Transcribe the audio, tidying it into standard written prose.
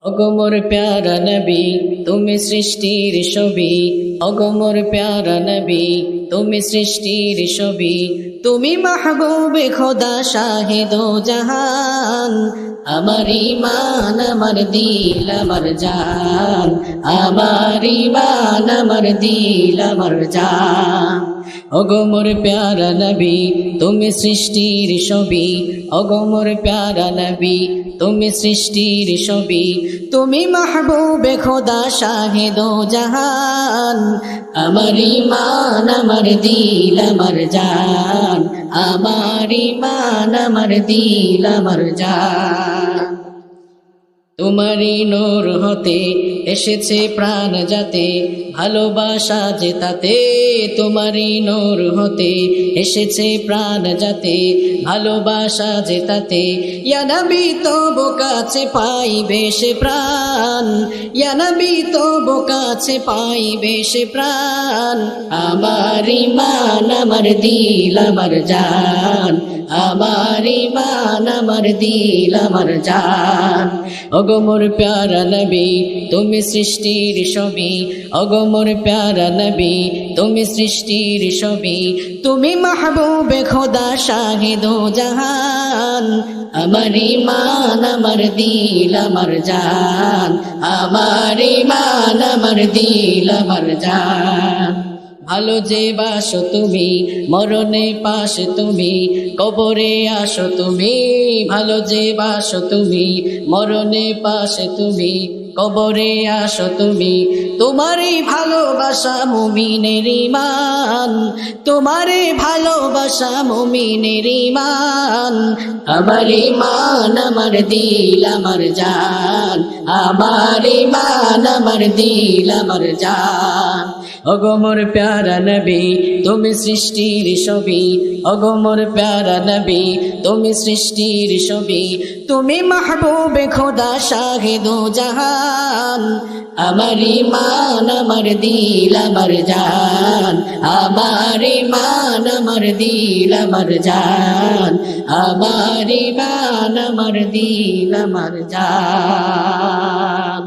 ওগো মোর প্যারা নবী তুমি সৃষ্টির ছবি, ওগো মোর প্যারা নবী তুমি সৃষ্টির ছবি, তুমি মাহবুবে খোদা শাহে দো জাহান। আমার ঈমান আমার দিল আমার জান, আমার ঈমান আমার দিল আমার জান। ওগো মোর প্যারা নবী তুমি সৃষ্টির ছবি, ওগো মোর প্যারা নবী তুমি সৃষ্টির ছবি, তুমি মাহবুবে খোদা শাহে দো জাহান। আমার ঈমান আমার দিল আমার জান, আমার ঈমান আমার দিল আমার জান। তোমারই নূর হতে এসেছে প্রাণ যাতে, ভালোবাসা যে তাতে। তোমারই নূর হতে এসেছে প্রাণ যাতে, ভালোবাসা যে তাতে। ইয়া নবী তবু কাছে পাইবে সে প্রাণ, ইয়া নবী তবু কাছে পাইবে সে প্রাণ। আমার ঈমান আমার দিল আমার জান, আমার ঈমান আমার দিল আমার জান। ওগো মোর প্যারা নবী তুমি সৃষ্টির ছবি, ওগো মোর প্যারা নবী তুমি সৃষ্টির ছবি, তুমি মাহবুবে খোদা শাহে দো জাহান। আমার ঈমান আমার দিল আমার জান, আমার ঈমান আমার দিল আমার জান। ভালো যে বাসো তুমি মরণে পাশে তুমি, কবরে আসো তুমি। ভালো যে বাসো তুমি মরণে পাশে তুমি, কবরে আসো তুমি। তোমারই ভালোবাসা মুমিনের ঈমান, তোমারই ভালোবাসা মুমিনের ঈমান। আমার ঈমান আমার দিল আমার জান, আমার ঈমান আমার দিল আমার জান। ওগো মোর প্যারা নবী তুমি সৃষ্টির ছবি, ওগো মোর প্যারা নবী তুমি সৃষ্টির ছবি, তুমি মাহবুবে খোদা শাহে দো জাহান। আমার ঈমান আমার দিল আমার জান, আমার ঈমান আমার দিল আমার জান, আমার ঈমান আমার দিল আমার জান।